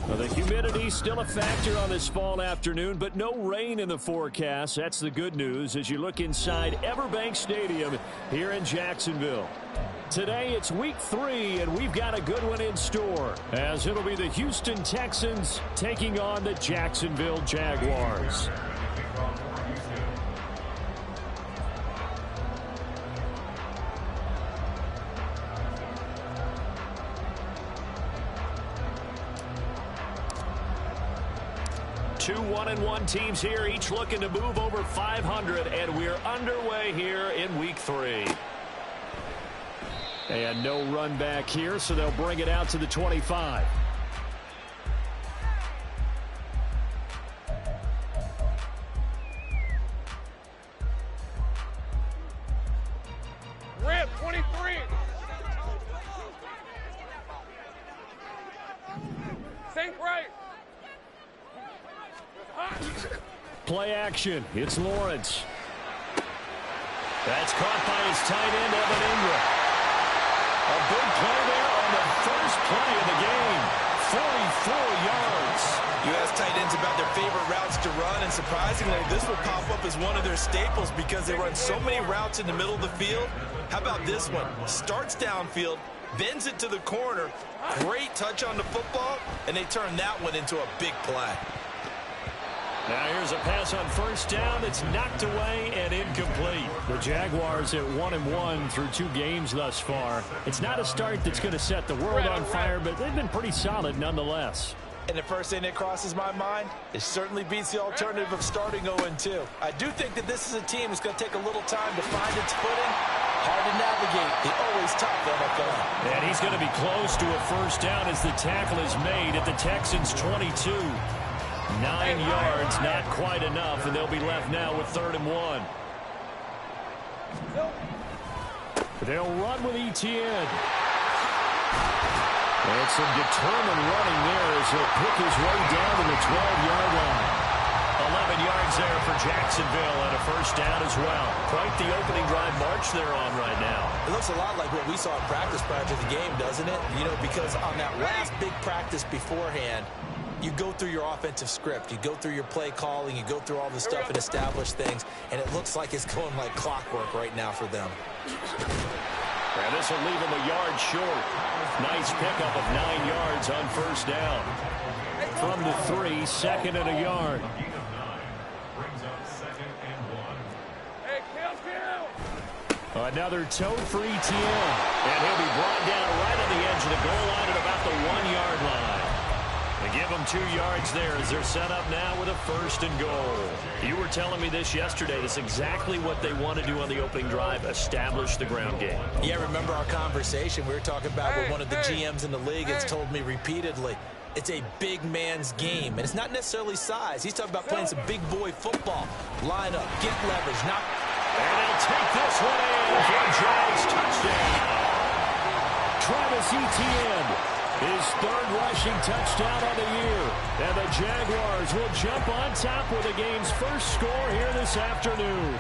Well, the humidity still a factor on this fall afternoon, but no rain in the forecast. That's the good news as you look inside Everbank Stadium here in Jacksonville. Today it's week 3, and we've got a good one in store, as it'll be the Houston Texans taking on the Jacksonville Jaguars. Two 1-1 teams here, each looking to move over 500, and we're underway here in week 3. And no run back here, so they'll bring it out to the 25. Rip, 23. Think right. Play action. It's Lawrence. That's caught by his tight end, Evan Ingram. A big play there on the first play of the game. 44 yards. You ask tight ends about their favorite routes to run, and surprisingly, this will pop up as one of their staples because they run so many routes in the middle of the field. How about this one? Starts downfield, bends it to the corner. Great touch on the football, and they turn that one into a big play. Now here's a pass on first down. It's knocked away and incomplete. The Jaguars at 1-1 through 2 games thus far. It's not a start that's going to set the world on fire, but they've been pretty solid nonetheless. And the first thing that crosses my mind, it certainly beats the alternative of starting 0-2. I do think that this is a team that's going to take a little time to find its footing. Hard to navigate. The always tough NFL. And he's going to be close to a first down as the tackle is made at the Texans' 22. 9 yards, not quite enough, and they'll be left now with 3rd and 1. They'll run with Etienne. And some determined running there as he'll pick his way down to the 12-yard line. 11 yards there for Jacksonville and a first down as well. Quite the opening drive march they're on right now. It looks a lot like what we saw in practice prior to the game, doesn't it? You know, because on that last big practice beforehand, you go through your offensive script, you go through your play calling, you go through all the stuff and establish things, and it looks like it's going like clockwork right now for them. And this will leave him a yard short. Nice pickup of 9 yards on first down. From the 3, 2nd and a yard. Another toe for Etienne. And he'll be brought down right on the edge of the goal line at about the 1-yard line. They give them 2 yards there as they're set up now with a 1st and goal. You were telling me this yesterday. That's exactly what they want to do on the opening drive, establish the ground game. Yeah, remember our conversation. We were talking about what one of the GMs in the league has told me repeatedly. It's a big man's game, and it's not necessarily size. He's talking about playing some big boy football. Line up, get leverage, not... And they'll take this one in for a Jags touchdown. Travis Etienne, his 3rd rushing touchdown on the year. And the Jaguars will jump on top with the game's first score here this afternoon.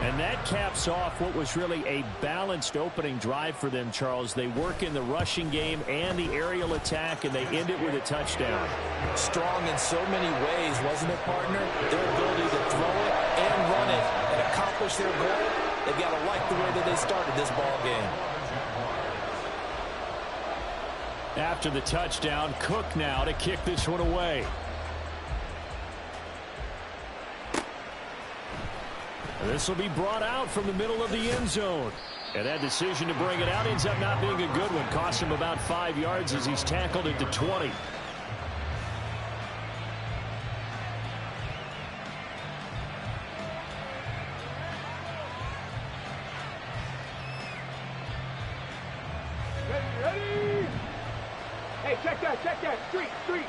And that caps off what was really a balanced opening drive for them, Charles. They work in the rushing game and the aerial attack, and they end it with a touchdown. Strong in so many ways, wasn't it, partner? Their ability to throw it and run it and accomplish their goal, they've got to like the way that they started this ball game. After the touchdown, Cook now to kick this one away. This will be brought out from the middle of the end zone. And that decision to bring it out ends up not being a good one. Costs him about 5 yards as he's tackled into 20. Ready? Hey, check that. Street.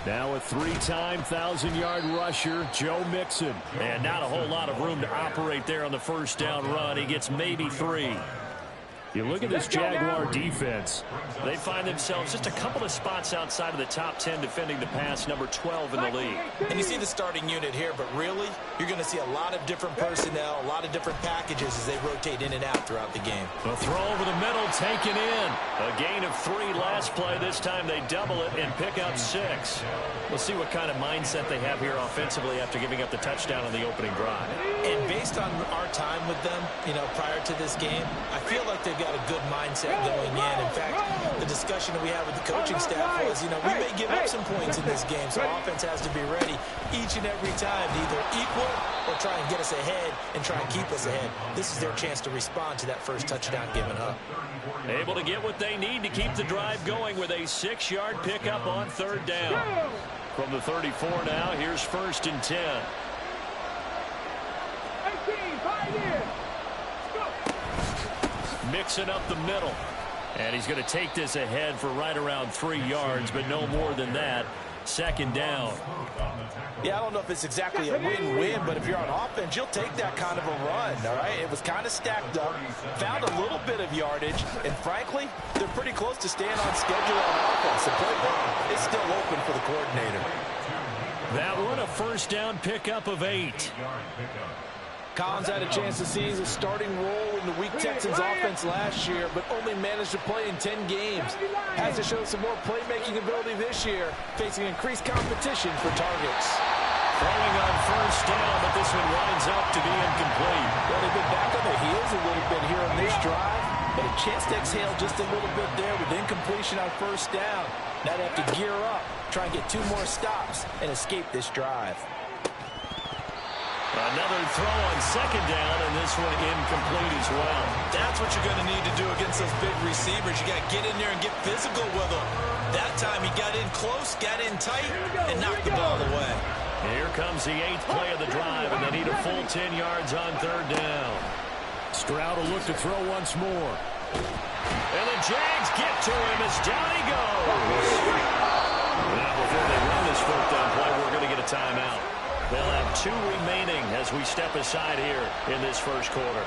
Now a 3-time 1,000-yard rusher, Joe Mixon. And not a whole lot of room to operate there on the first down run. He gets maybe 3. You look at this Jaguar defense. They find themselves just a couple of spots outside of the top 10 defending the pass, number 12 in the league. And you see the starting unit here, but really, you're going to see a lot of different personnel, a lot of different packages as they rotate in and out throughout the game. A throw over the middle, taken in. A gain of 3 last play. This time they double it and pick up 6. We'll see what kind of mindset they have here offensively after giving up the touchdown on the opening drive. And based on our time with them, prior to this game, I feel like they've got a good mindset going in. In fact, the discussion that we had with the coaching staff was, we may give up some points in this game, so offense has to be ready each and every time to either equal or try and get us ahead and try and keep us ahead. This is their chance to respond to that first touchdown given up. Able to get what they need to keep the drive going with a 6-yard pickup on 3rd down. From the 34 now, here's 1st and 10. 18, 5 years. Mixing up the middle. And he's going to take this ahead for right around 3 yards, but no more than that. 2nd down. Yeah, I don't know if it's exactly a win-win, but if you're on offense, you'll take that kind of a run, all right? It was kind of stacked up, found a little bit of yardage, and frankly, they're pretty close to staying on schedule on offense. The playbook is still open for the coordinator. That one, a 1st down pickup of 8. Collins had a chance to seize a starting role in the weak Texans offense last year, but only managed to play in 10 games. Has to show some more playmaking ability this year, facing increased competition for targets. Throwing on 1st down, but this one winds up to be incomplete. Well, they've been back on their heels a little bit here on this drive, but a chance to exhale just a little bit there with incompletion on 1st down. Now they have to gear up, try and get 2 more stops, and escape this drive. Another throw on 2nd down, and this one incomplete as well. That's what you're going to need to do against those big receivers. You got to get in there and get physical with them. That time he got in close, got in tight, and knocked the ball away. Here comes the 8th play of the drive, and they need a full 10 yards on 3rd down. Stroud will look to throw once more. And the Jags get to him as down he goes. Now before they run this 4th down play, we're going to get a timeout. They'll have 2 remaining as we step aside here in this 1st quarter.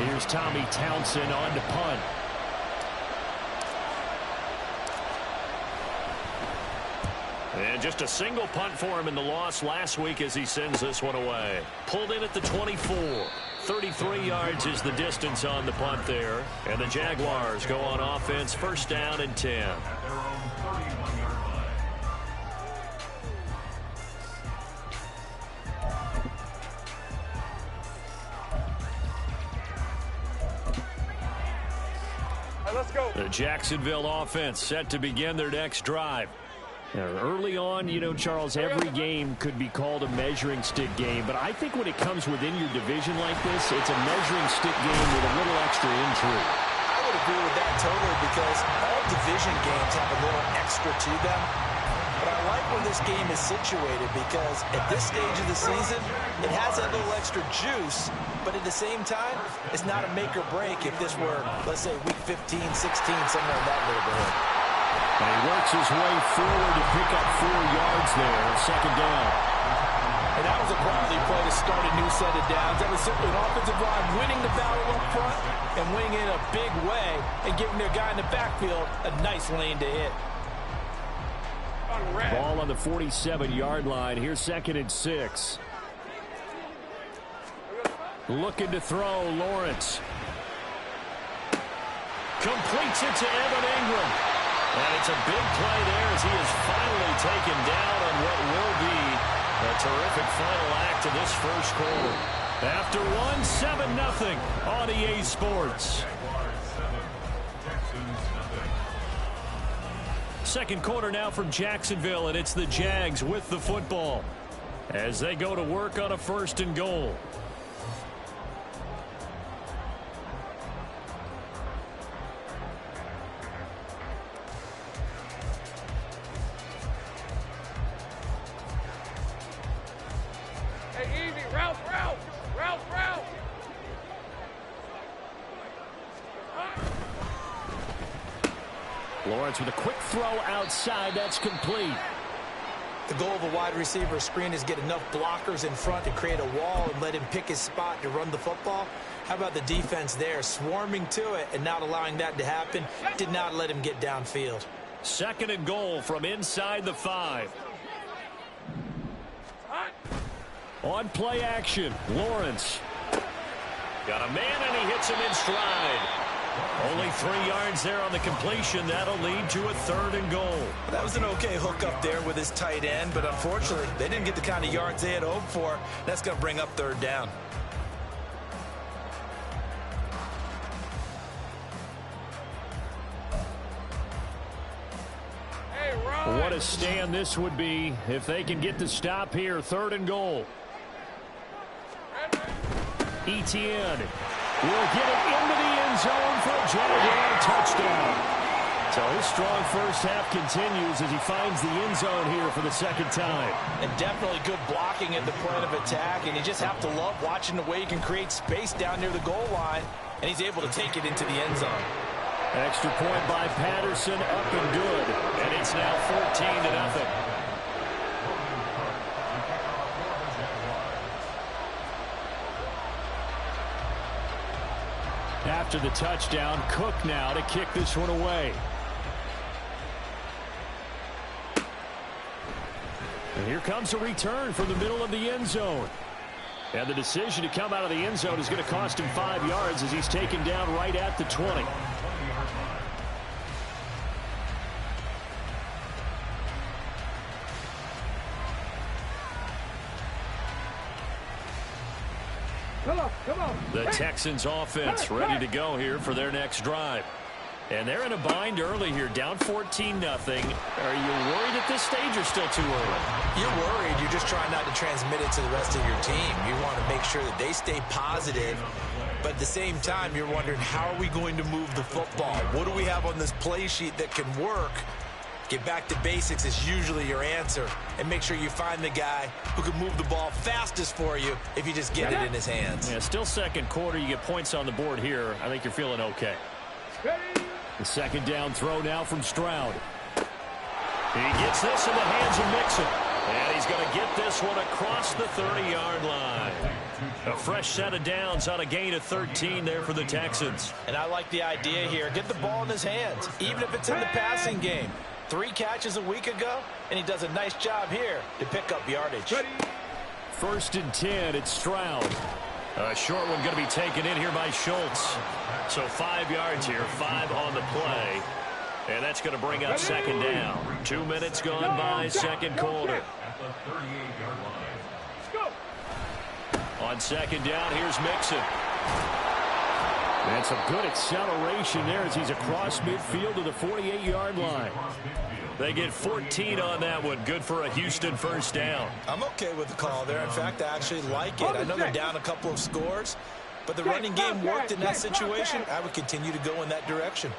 Here's Tommy Townsend on to punt. And just a single punt for him in the loss last week as he sends this one away. Pulled in at the 24. 33 yards is the distance on the punt there. And the Jaguars go on offense, 1st down and 10. Let's go. The Jacksonville offense set to begin their next drive. Now, early on, Charles, every game could be called a measuring stick game, but I think when it comes within your division like this, it's a measuring stick game with a little extra intrigue. I would agree with that totally because all division games have a little extra to them. But I like where this game is situated because at this stage of the season, it has that little extra juice, but at the same time, it's not a make or break if this were, let's say, week 15, 16, somewhere in that neighborhood. And he works his way forward to pick up 4 yards there, 2nd down. And that was a quality play to start a new set of downs. That was simply an offensive line winning the battle up front and winning in a big way and giving their guy in the backfield a nice lane to hit. Ball on the 47-yard line. Here's 2nd and 6. Looking to throw, Lawrence. Completes it to Evan Ingram. And it's a big play there as he is finally taken down on what will be A terrific final act of this first quarter. After one, 7-0 on EA Sports. Second quarter now from Jacksonville, and it's the Jags with the football as they go to work on a 1st and goal. Hey, easy. Route. Lawrence with a quick throw outside. That's complete. The goal of a wide receiver screen is get enough blockers in front to create a wall and let him pick his spot to run the football. How about the defense there, swarming to it and not allowing that to happen? Did not let him get downfield. 2nd and goal from inside the 5. On play action, Lawrence. Got a man, and he hits him in stride. Only 3 yards there on the completion. That'll lead to a 3rd and goal. That was an okay hook up there with his tight end, but unfortunately, they didn't get the kind of yards they had hoped for. That's going to bring up 3rd down. What a stand this would be if they can get the stop here. 3rd and goal. Etienne will get it into the end zone for a Jaguar touchdown. So his strong first half continues as he finds the end zone here for the 2nd time. And definitely good blocking at the point of attack, and you just have to love watching the way he can create space down near the goal line, and he's able to take it into the end zone. Extra point by Patterson, up and good. And it's now 14-0. After the touchdown, Cook now to kick this one away. And here comes a return from the middle of the end zone. And the decision to come out of the end zone is going to cost him 5 yards as he's taken down right at the 20. Come on. The Texans offense ready to go here for their next drive. And they're in a bind early here, down 14-0. Are you worried at this stage or still too early? You're worried. You're just trying not to transmit it to the rest of your team. You want to make sure that they stay positive. But at the same time, you're wondering, how are we going to move the football? What do we have on this play sheet that can work? Get back to basics is usually your answer. And make sure you find the guy who can move the ball fastest for you if you just get it in his hands. Yeah, still second quarter. You get points on the board here. I think you're feeling okay. The 2nd down throw now from Stroud. He gets this in the hands of Mixon. And he's going to get this one across the 30-yard line. A fresh set of downs on a gain of 13 there for the Texans. And I like the idea here. Get the ball in his hands, even if it's in the passing game. 3 catches a week ago, and he does a nice job here to pick up yardage. 1st and 10, it's Stroud. A short one going to be taken in here by Schultz. So 5 yards here, 5 on the play. And that's going to bring up 2nd down. 2 minutes gone by, 2nd quarter. On 2nd down, here's Mixon. And some good acceleration there as he's across midfield to the 48-yard line. They get 14 on that one. Good for a Houston 1st down. I'm okay with the call there. In fact, I actually like it. I know they're down a couple of scores, but the running game worked in that situation. I would continue to go in that direction.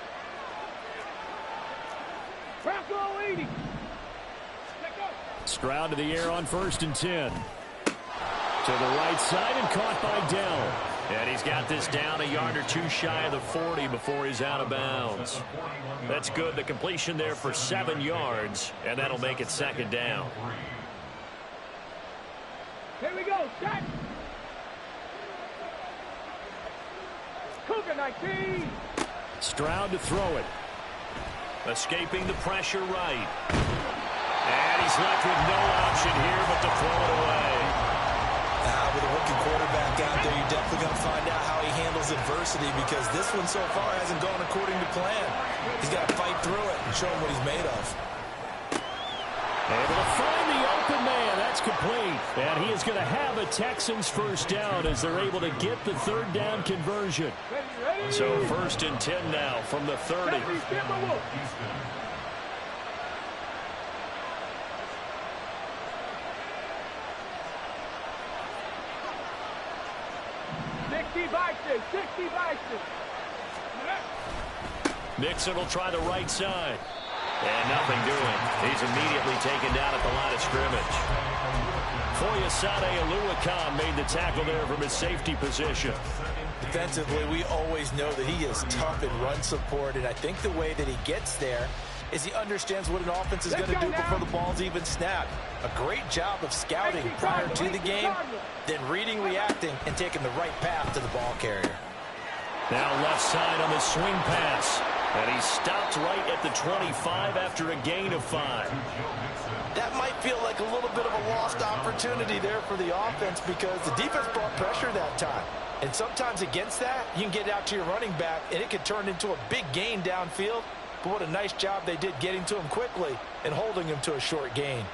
Stroud to the air on 1st and 10. To the right side and caught by Dell. And he's got this down a yard or 2 shy of the 40 before he's out of bounds. That's good. The completion there for 7 yards, and that'll make it 2nd down. Here we go, set. Cougar 19. Stroud to throw it. Escaping the pressure right. And he's left with no option here but to throw it away. With a rookie quarterback out there, you're definitely going to find out how he handles adversity, because this one so far hasn't gone according to plan. He's got to fight through it and show him what he's made of. Able to find the open man. That's complete. And he is going to have a Texans first down as they're able to get the third down conversion. So 1st and 10 now from the 30. Mixon will try the right side. And nothing doing. He's immediately taken down at the line of scrimmage. Foyesade Oluwakan made the tackle there from his safety position. Defensively, we always know that he is tough in run support, and I think the way that he gets there is he understands what an offense is going to do before the ball's even snapped. A great job of scouting prior to the game, then reading, reacting, and taking the right path to the ball carrier. Now left side on the swing pass. And he stopped right at the 25 after a gain of 5. That might feel like a little bit of a lost opportunity there for the offense because the defense brought pressure that time. And sometimes against that, you can get out to your running back, and it can turn into a big gain downfield. But what a nice job they did getting to him quickly and holding him to a short gain.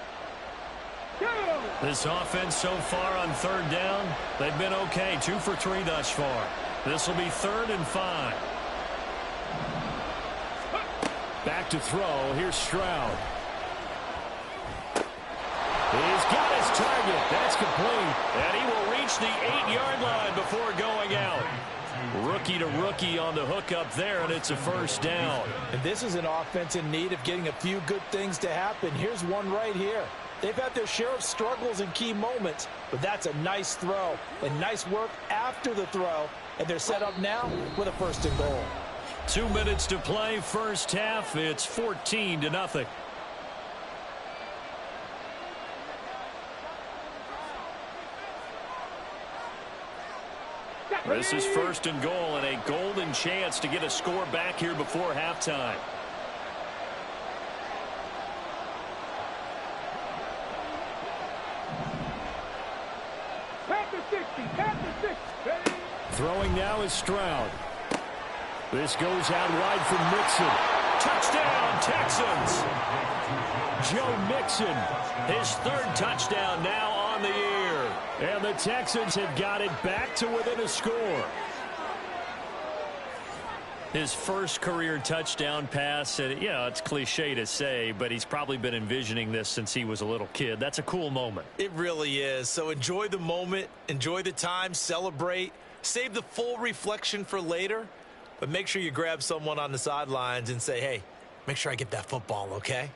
This offense so far on 3rd down, they've been okay. 2 for 3 thus far. This will be 3rd and 5. Back to throw. Here's Stroud. He's got his target. That's complete. And he will reach the 8-yard line before going out. Rookie to rookie on the hook up there, and it's a first down. And this is an offense in need of getting a few good things to happen. Here's one right here. They've had their share of struggles in key moments, but that's a nice throw and nice work after the throw. And they're set up now with a 1st and goal. 2 minutes to play, first half. It's 14-0. This is 1st and goal and a golden chance to get a score back here before halftime. Throwing now is Stroud. This goes out wide from Mixon. Touchdown, Texans. Joe Mixon, his 3rd touchdown now on the year. And the Texans have got it back to within a score. His first career touchdown pass, and it's cliche to say, but he's probably been envisioning this since he was a little kid. That's a cool moment. It really is. So enjoy the moment, enjoy the time, celebrate, save the full reflection for later. But make sure you grab someone on the sidelines and say, hey, make sure I get that football, okay?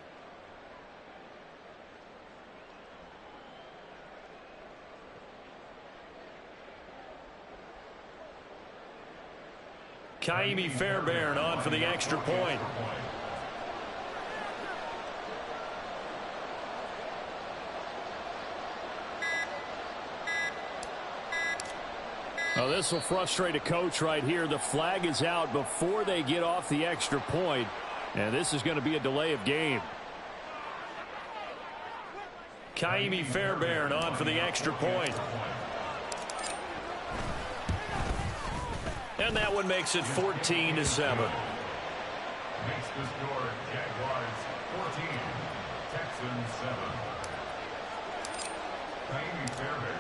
Kaimi Fairbairn on for the extra point. Oh, this will frustrate a coach right here. The flag is out before they get off the extra point, and this is going to be a delay of game. Kaimi Fairbairn on for the extra point. And that one makes it 14-7. Makes the score Jaguars 14, Texans 7.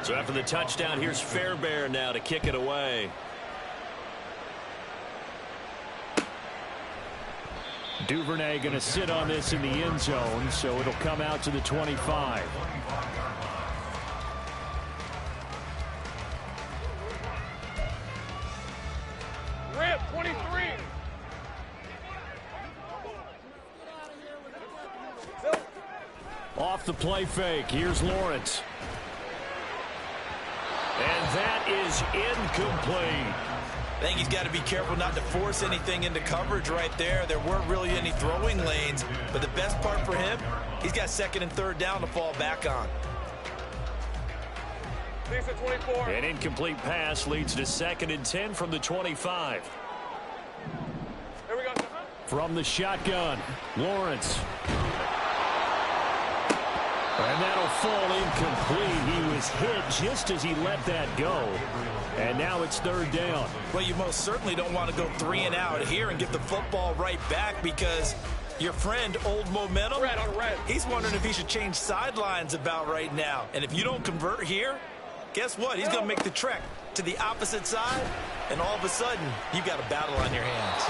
So after the touchdown, here's Fairbairn now to kick it away. Duvernay going to sit on this in the end zone, so it'll come out to the 25. Rip, 23. Off the play fake, here's Lawrence. And that is incomplete. I think he's got to be careful not to force anything into coverage right there. There weren't really any throwing lanes, but the best part for him, he's got 2nd and 3rd down to fall back on. An incomplete pass leads to 2nd and 10 from the 25. Here we go. From the shotgun, Lawrence. And that'll fall incomplete. He was hit just as he let that go. And now it's 3rd down. Well, you most certainly don't want to go 3 and out here and get the football right back because Your friend, Old Momentum, Red on red. he's wondering if he should change sidelines about right now. And if you don't convert here, guess what? He's going to make the trek to the opposite side, and all of a sudden, you got a battle on your hands.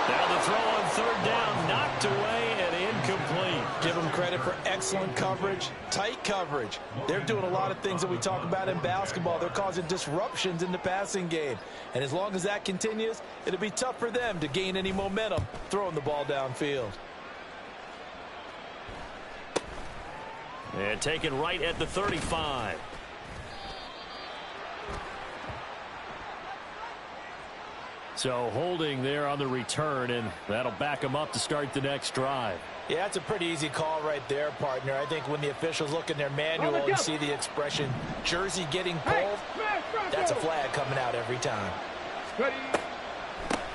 Now the throw on third down, knocked away and incomplete. Give them credit for excellent coverage, tight coverage. They're doing a lot of things that we talk about in basketball. They're causing disruptions in the passing game. And as long as that continues, it'll be tough for them to gain any momentum throwing the ball downfield. And taken right at the 35. So holding there on the return, and that'll back them up to start the next drive. Yeah, that's a pretty easy call right there, partner. I think when the officials look in their manual and see the expression jersey getting pulled, that's a flag coming out every time.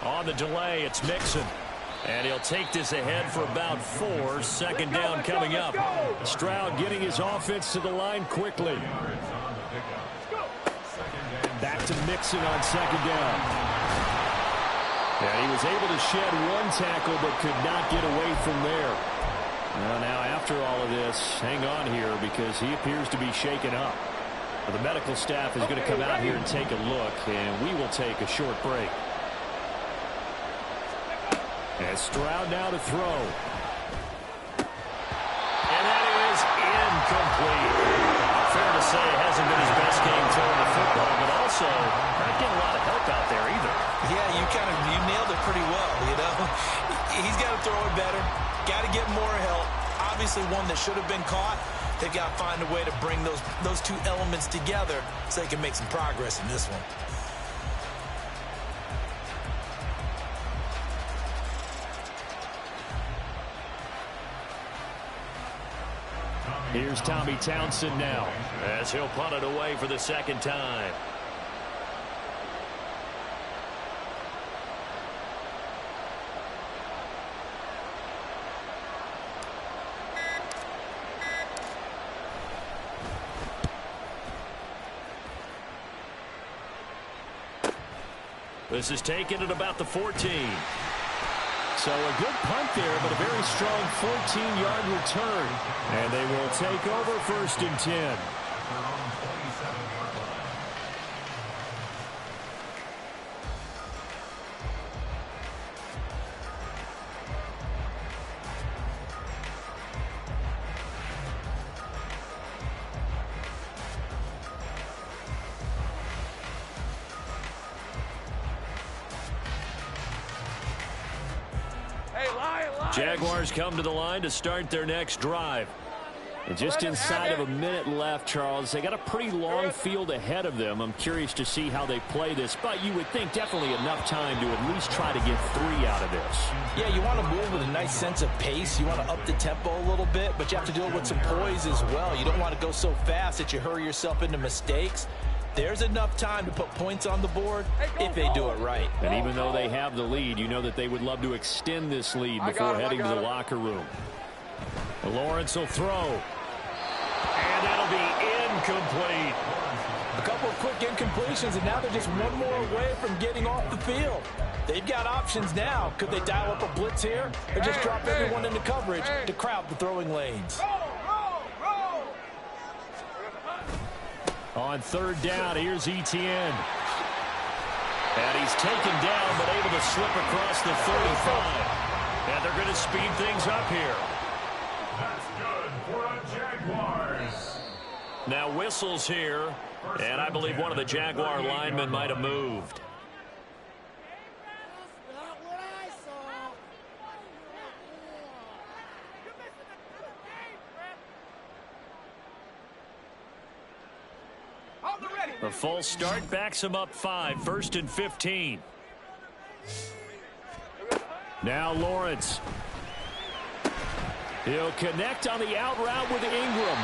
On the delay, it's Mixon. And he'll take this ahead for about 4. Second down coming up. Stroud getting his offense to the line quickly. Back to Mixon on second down. And he was able to shed one tackle but could not get away from there. Well, now after all of this, hang on here because he appears to be shaken up. The medical staff is going to come out here and take a look, and we will take a short break. And Stroud now to throw. And that is incomplete. Fair to say it hasn't been his best game throwing the football, but also not getting a lot of help out there either. Yeah, you nailed it pretty well, you know. He's got to throw it better. Got to get more help. Obviously one that should have been caught. They've got to find a way to bring those two elements together so they can make some progress in this one. Here's Tommy Townsend now as he'll punt it away for the second time. This is taken at about the 14. So a good punt there, but a very strong 14-yard return. And they will take over 1st and 10. Jaguars come to the line to start their next drive. And just inside of a minute left, Charles, they got a pretty long field ahead of them. I'm curious to see how they play this, but you would think definitely enough time to at least try to get 3 out of this. Yeah, you want to move with a nice sense of pace. You want to up the tempo a little bit, but you have to do it with some poise as well. You don't want to go so fast that you hurry yourself into mistakes. There's enough time to put points on the board if they do it right. And even though they have the lead, you know that they would love to extend this lead before heading to the locker room. Lawrence will throw. And that'll be incomplete. A couple of quick incompletions, and now they're just one more away from getting off the field. They've got options now. Could they dial up a blitz here or just drop everyone into coverage to crowd the throwing lanes? On third down, here's Etienne. And he's taken down, but able to slip across the 35. And they're going to speed things up here. That's good for the Jaguars. Now whistles here, and I believe one of the Jaguar linemen might have moved. The full start backs him up 5, 1st and 15. Now Lawrence. He'll connect on the out route with Ingram.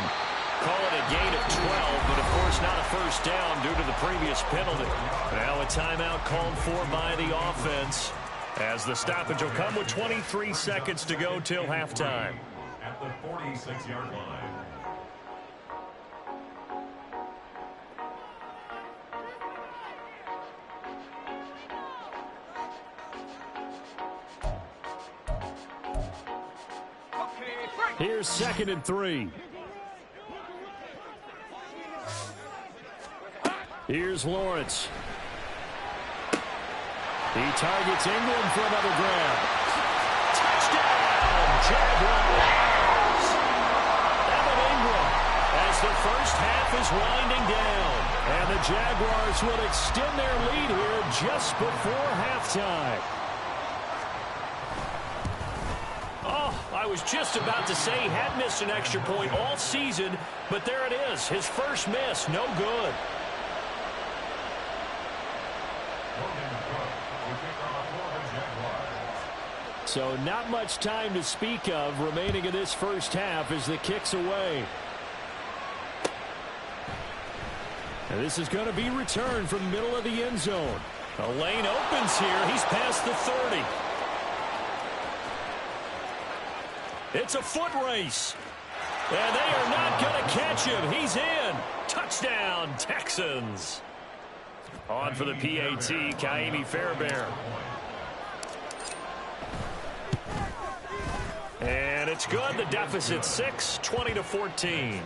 Call it a gain of 12, but of course not a first down due to the previous penalty. Now a timeout called for by the offense as the stoppage will come with 23 seconds to go till halftime. At the 46-yard line. Here's 2nd and 3. Here's Lawrence. He targets Ingram for another grab. Touchdown, Jaguars! Evan Ingram as the first half is winding down. And the Jaguars will extend their lead here just before halftime. Oh, I was just about to say he had missed an extra point all season, but there it is. His first miss, no good. So not much time to speak of remaining in this first half as the kick's away. And this is going to be returned from the middle of the end zone. A lane opens here. He's past the 30. It's a foot race. And they are not going to catch him. He's in. Touchdown, Texans. On for the PAT, Kaimi Fairbairn. And it's good. The deficit 6, 20-14.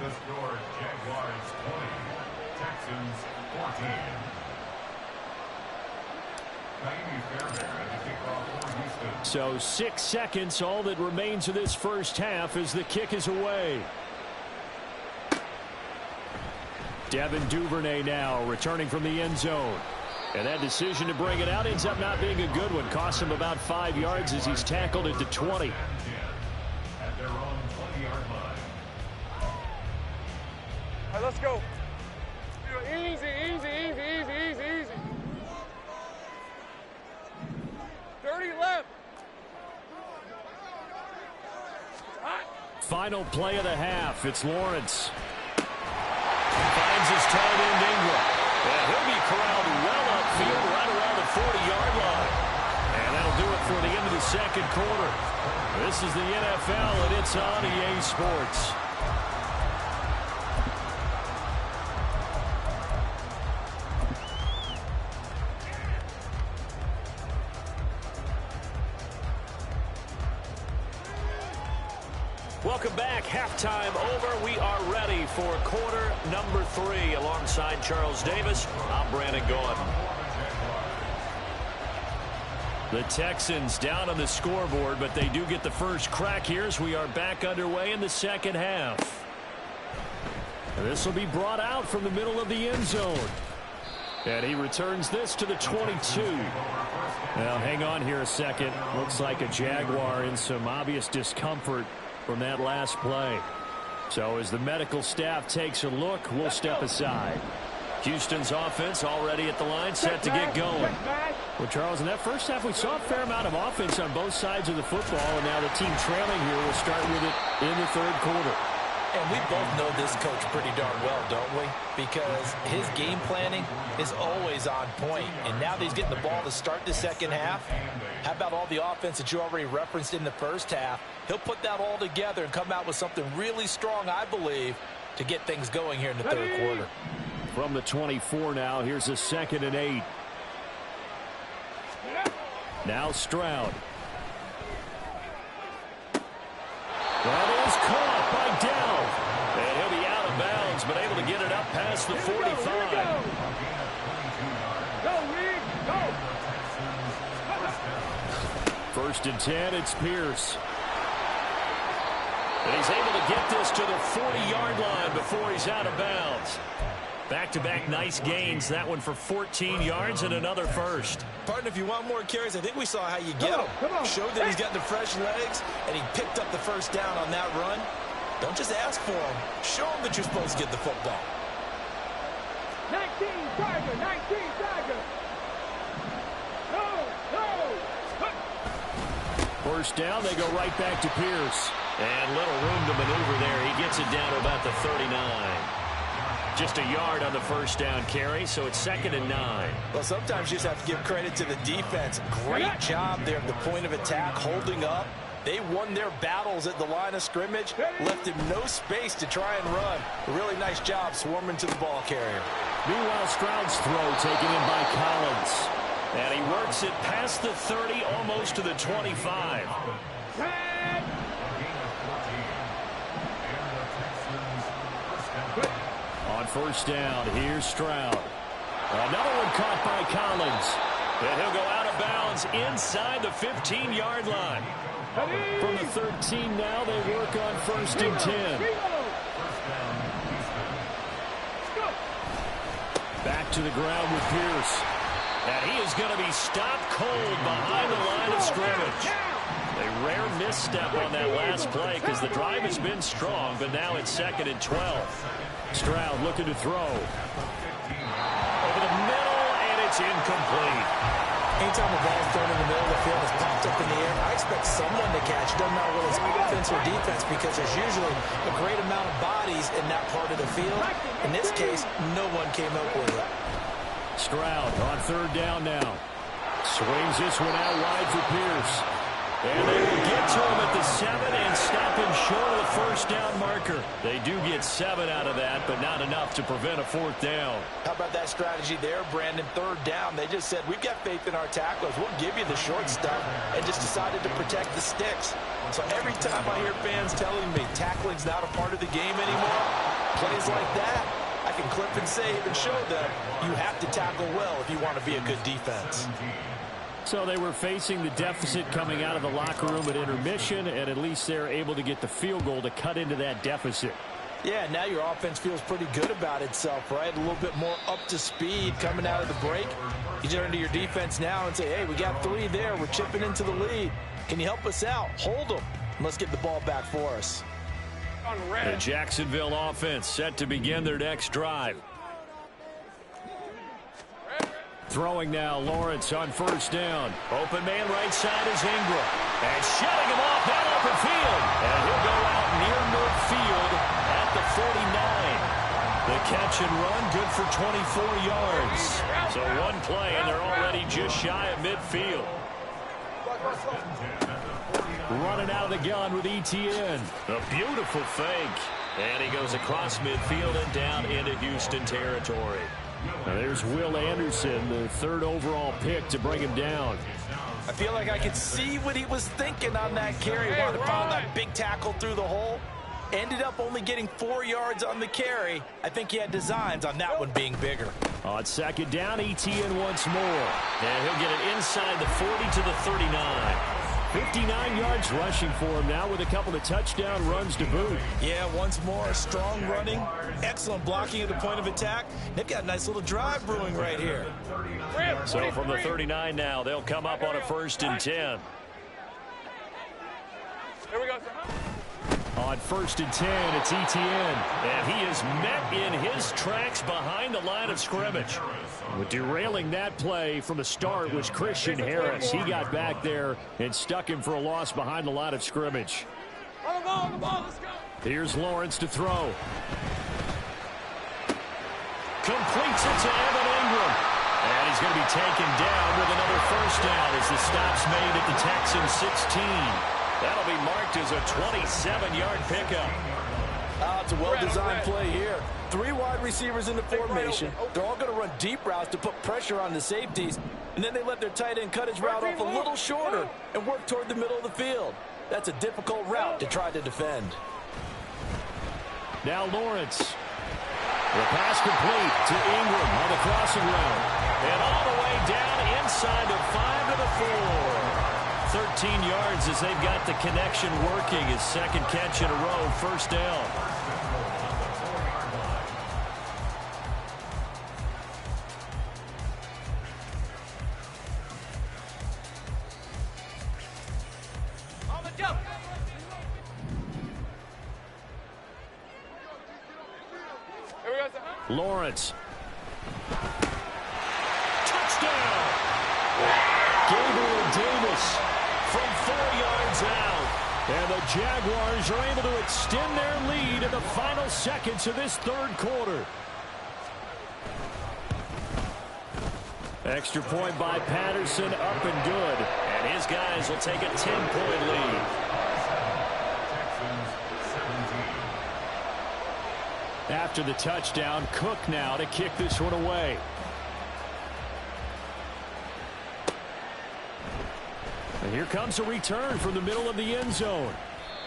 So 6 seconds, all that remains of this first half as the kick is away. Devin Duvernay now returning from the end zone. And that decision to bring it out ends up not being a good one. Costs him about 5 yards as he's tackled at the 20. At their own 20-yard line. All right, let's go. Easy, easy, easy, easy, easy, easy. 30 left. Hot. Final play of the half. It's Lawrence. Finds his tight end Ingram. And he'll be corralled well upfield right around the 40-yard line. And that'll do it for the end of the second quarter. This is the NFL, and it's on EA Sports. Welcome back. Halftime over. We are ready for quarter number 3. Alongside Charles Davis, I'm Brandon Gordon. The Texans down on the scoreboard, but they do get the first crack here as we are back underway in the second half. This will be brought out from the middle of the end zone. And he returns this to the 22. Now, hang on here a second. Looks like a Jaguar in some obvious discomfort from that last play. So as the medical staff takes a look, we'll step aside. Houston's offense already at the line, set to get going. Well, Charles, in that first half, we saw a fair amount of offense on both sides of the football, and now the team trailing here will start with it in the third quarter. And we both know this coach pretty darn well, don't we? Because his game planning is always on point. And now that he's getting the ball to start the second half, how about all the offense that you already referenced in the first half? He'll put that all together and come out with something really strong, I believe, to get things going here in the third quarter. From the 24 now, here's a 2nd and 8. Now Stroud. That is caught by Dell. And he'll be out of bounds, but able to get it up past the 45. First and 10, it's Pierce. And he's able to get this to the 40-yard line before he's out of bounds. Back-to-back nice gains. That one for 14 yards and another first. Partner, if you want more carries, I think we saw how you get him. Showed that he's got the fresh legs, and he picked up the first down on that run. Don't just ask for him. Show him that you're supposed to get the football. 19 Tiger, 19 Tiger. First down, they go right back to Pierce. And little room to maneuver there. He gets it down to about the 39. Just a yard on the first down carry, so it's 2nd and 9. Well, sometimes you just have to give credit to the defense. Great job there at the point of attack, holding up. They won their battles at the line of scrimmage, left him no space to try and run. A really nice job swarming to the ball carrier. Meanwhile, Stroud's throw taken in by Collins. And he works it past the 30, almost to the 25. first down. Here's Stroud. Another one caught by Collins. And he'll go out of bounds inside the 15-yard line. From the 13 now, they work on first and 10. Back to the ground with Pierce. And he is going to be stopped cold behind the line of scrimmage. A rare misstep on that last play because the drive has been strong, but now it's 2nd and 12. Stroud looking to throw. Over the middle, and it's incomplete. Anytime the ball's thrown in the middle of the field, it's popped up in the air, I expect someone to catch. It doesn't matter whether it's offense or defense because there's usually a great amount of bodies in that part of the field. In this case, no one came up with it. Stroud on 3rd down now. Swings this one out wide for Pierce. And they will get to him at the 7 and stop him short of the first down marker. They do get 7 out of that, but not enough to prevent a 4th down. How about that strategy there, Brandon? 3rd down, they just said, we've got faith in our tacklers. We'll give you the short stuff, and just decided to protect the sticks. So every time I hear fans telling me tackling's not a part of the game anymore, plays like that, I can clip and save and show them you have to tackle well if you want to be a good defense. So they were facing the deficit coming out of the locker room at intermission, and at least they're able to get the field goal to cut into that deficit. Yeah, now your offense feels pretty good about itself, right? A little bit more up to speed coming out of the break. You turn to your defense now and say, hey, we got 3 there. We're chipping into the lead. Can you help us out? Hold them. Let's get the ball back for us. The Jacksonville offense set to begin their next drive. Throwing now, Lawrence on 1st down. Open man right side is Ingram. And shutting him off that open field. And he'll go out near midfield at the 49. The catch and run good for 24 yards. So one play and they're already just shy of midfield. Running out of the gun with ETN. A beautiful fake. And he goes across midfield and down into Houston territory. Now there's Will Anderson, the 3rd overall pick to bring him down. I feel like I could see what he was thinking on that carry. Wanted to find that big tackle through the hole. Ended up only getting 4 yards on the carry. I think he had designs on that one being bigger. On 2nd down, ETN once more. And he'll get it inside the 40 to the 39. 59 yards rushing for him now with a couple of touchdown runs to boot. Yeah, once more, strong running, excellent blocking at the point of attack. They've got a nice little drive brewing right here. So from the 39 now, they'll come up on a 1st and 10. Here we go, On 1st and 10, it's ETN. And he is met in his tracks behind the line of scrimmage. With derailing that play from the start was Christian Harris. He got back there and stuck him for a loss behind the line of scrimmage. On the ball, let's go. Here's Lawrence to throw. Completes it to Evan Ingram. And he's going to be taken down with another first down as the stop's made at the Texans 16. That'll be marked as a 27-yard pickup. It's a well-designed play here. 3 wide receivers in the formation. They're all going to run deep routes to put pressure on the safeties. And then they let their tight end cut his route off a little shorter and work toward the middle of the field. That's a difficult route to try to defend. Now Lawrence. The pass complete to Ingram on the crossing route. And all the way down inside the 5 to the 4. 13 yards as they've got the connection working. His 2nd catch in a row, first down. On the jump. Here we go, Lawrence. Touchdown! Gabriel Davis from 4 yards out. And the Jaguars are able to extend their lead in the final seconds of this 3rd quarter. Extra point by Patterson, up and good. And his guys will take a 10-point lead. After the touchdown, Cook now to kick this one away. And here comes a return from the middle of the end zone.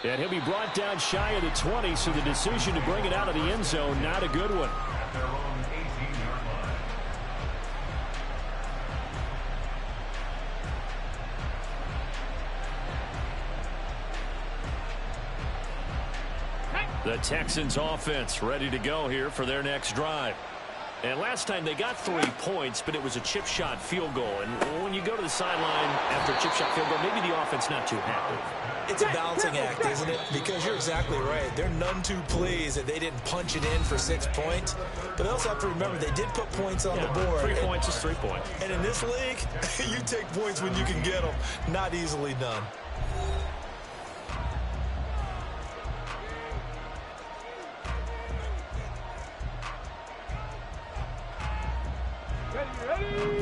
And he'll be brought down shy of the 20, so the decision to bring it out of the end zone, not a good one. their own 18-yard line. The Texans offense ready to go here for their next drive. And last time they got 3 points, but it was a chip shot field goal. And when you go to the sideline after a chip shot field goal, maybe the offense not too happy. It's a balancing act, isn't it? Because you're exactly right. They're none too pleased that they didn't punch it in for 6 points. But they also have to remember they did put points on the board. 3 points is 3 points. And in this league, you take points when you can get them. Not easily done.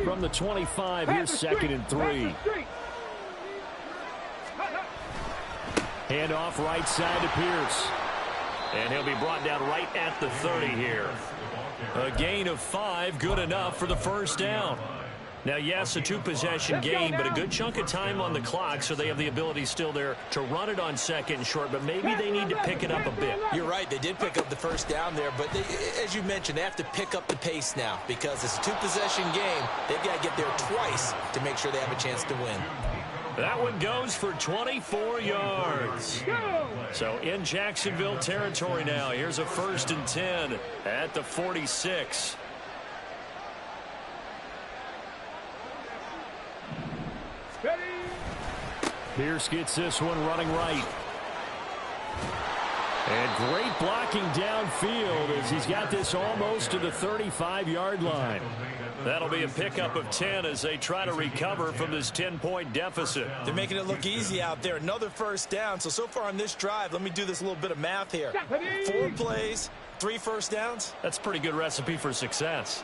From the 25, here's 2nd and 3. Handoff right side to Pierce. And he'll be brought down right at the 30 here. A gain of 5, good enough for the first down. Now, yes, a 2-possession game, but a good chunk of time on the clock, so they have the ability still there to run it on 2nd and short, but maybe they need to pick it up a bit. You're right. They did pick up the first down there, but they, as you mentioned, they have to pick up the pace now because it's a 2-possession game. They've got to get there twice to make sure they have a chance to win. That one goes for 24 yards. So in Jacksonville territory now. Here's a 1st and 10 at the 46. Pierce gets this one running right. And great blocking downfield as he's got this almost to the 35-yard line. That'll be a pickup of 10 as they try to recover from this 10-point deficit. They're making it look easy out there. Another first down. So far on this drive, let me do this little bit of math here. 4 plays, 3 first downs. That's a pretty good recipe for success.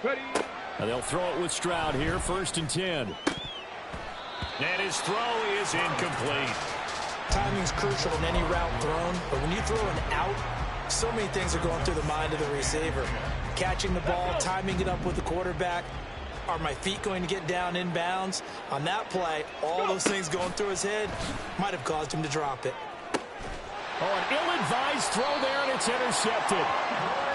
And they'll throw it with Stroud here, 1st and 10. And his throw is incomplete. Timing's crucial in any route thrown, but when you throw an out, so many things are going through the mind of the receiver. Catching the ball, timing it up with the quarterback. Are my feet going to get down inbounds? On that play, all those things going through his head might have caused him to drop it. Oh, an ill-advised throw there, and it's intercepted.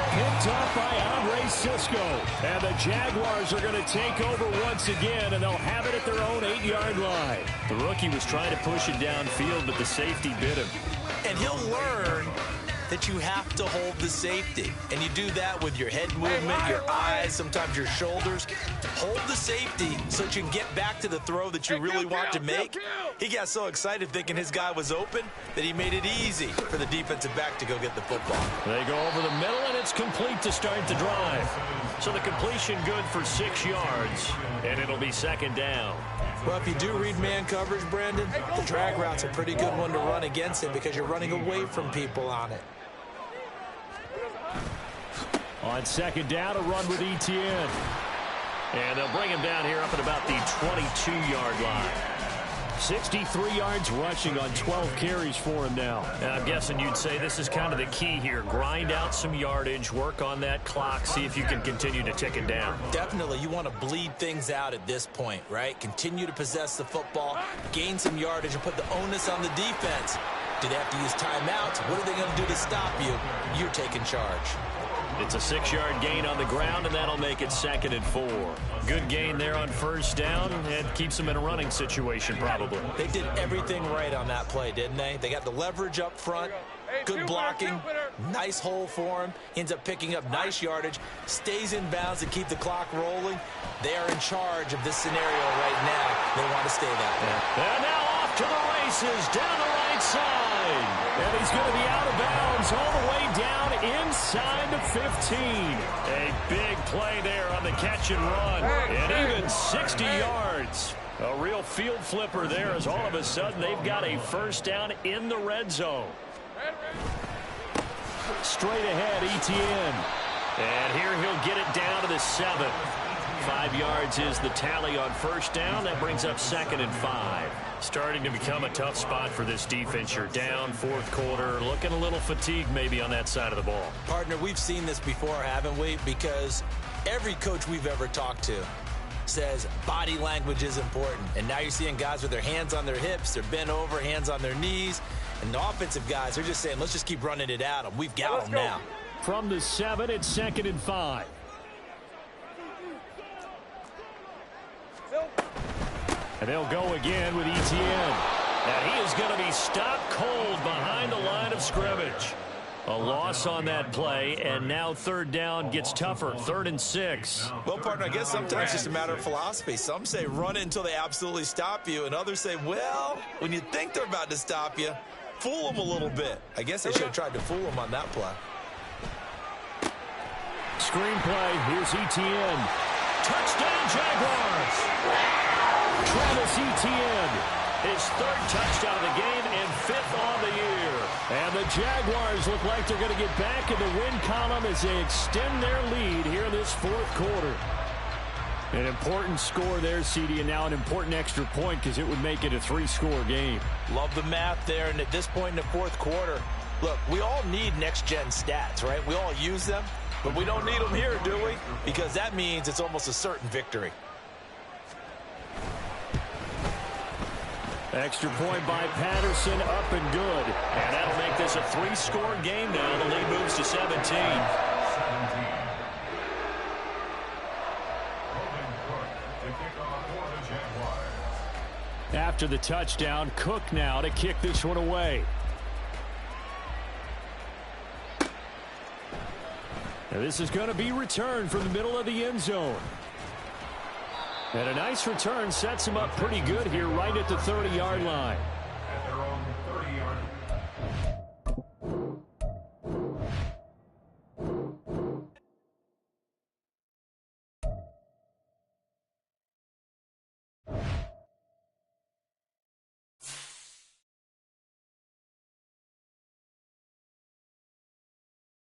Picked off by Andre Cisco. And the Jaguars are going to take over once again, and they'll have it at their own 8-yard line. The rookie was trying to push it downfield, but the safety bit him. And he'll learn that you have to hold the safety. And you do that with your head movement, your eyes, sometimes your shoulders. Hold the safety so that you can get back to the throw that you really want to make. He got so excited thinking his guy was open that he made it easy for the defensive back to go get the football. They go over the middle, and it's complete to start the drive. So the completion good for 6 yards, and it'll be 2nd down. Well, if you do read man coverage, Brandon, the drag route's a pretty good one to run against it because you're running away from people on it. On 2nd down, a run with Etienne. And they'll bring him down here up at about the 22-yard line. 63 yards rushing on 12 carries for him now. And I'm guessing you'd say this is kind of the key here. Grind out some yardage, work on that clock, see if you can continue to tick it down. Definitely. You want to bleed things out at this point, right? Continue to possess the football, gain some yardage, and put the onus on the defense. Do they have to use timeouts? What are they going to do to stop you? You're taking charge. It's a 6-yard gain on the ground, and that'll make it 2nd and 4. Good gain there on 1st down, and keeps them in a running situation probably. They did everything right on that play, didn't they? They got the leverage up front, good blocking, nice hole for him. He ends up picking up nice yardage, stays in bounds to keep the clock rolling. They are in charge of this scenario right now. They want to stay that way. And now off to the races down the right side. And he's going to be out of bounds all the way down inside the 15. A big play there on the catch and run. And even 60 yards. A real field flipper there as all of a sudden they've got a 1st down in the red zone. Straight ahead, Etienne. And here he'll get it down to the 7. 5 yards is the tally on 1st down. That brings up 2nd and 5. Starting to become a tough spot for this defense. You're down 4th quarter, looking a little fatigued maybe on that side of the ball. Partner, we've seen this before, haven't we? Because every coach we've ever talked to says body language is important. And now you're seeing guys with their hands on their hips, they're bent over, hands on their knees. And the offensive guys, they're just saying, let's just keep running it at them. We've got them now. from the 7. It's 2nd and 5. And they'll go again with Etienne. And he is going to be stopped cold behind the line of scrimmage. A loss on that play, and now 3rd down gets tougher. 3rd and 6. Well, partner, I guess sometimes it's just a matter of philosophy. Some say run until they absolutely stop you, and others say, well, when you think they're about to stop you, fool them a little bit. I guess they should have tried to fool them on that play. Screenplay, here's Etienne. Touchdown, Jaguars! Travis Etienne, his 3rd touchdown of the game and 5th on the year. And the Jaguars look like they're going to get back in the win column as they extend their lead here in this 4th quarter. An important score there, CD, and now an important extra point because it would make it a 3-score game. Love the math there, and at this point in the 4th quarter, look, we all need next-gen stats, right? We all use them, but we don't need them here, do we? Because that means it's almost a certain victory. Extra point by Patterson, up and good. And that'll make this a 3-score game now. The lead moves to 17. After the touchdown, Cook now to kick this one away. Now this is going to be returned from the middle of the end zone. And a nice return sets him up pretty good here right at the 30-yard line.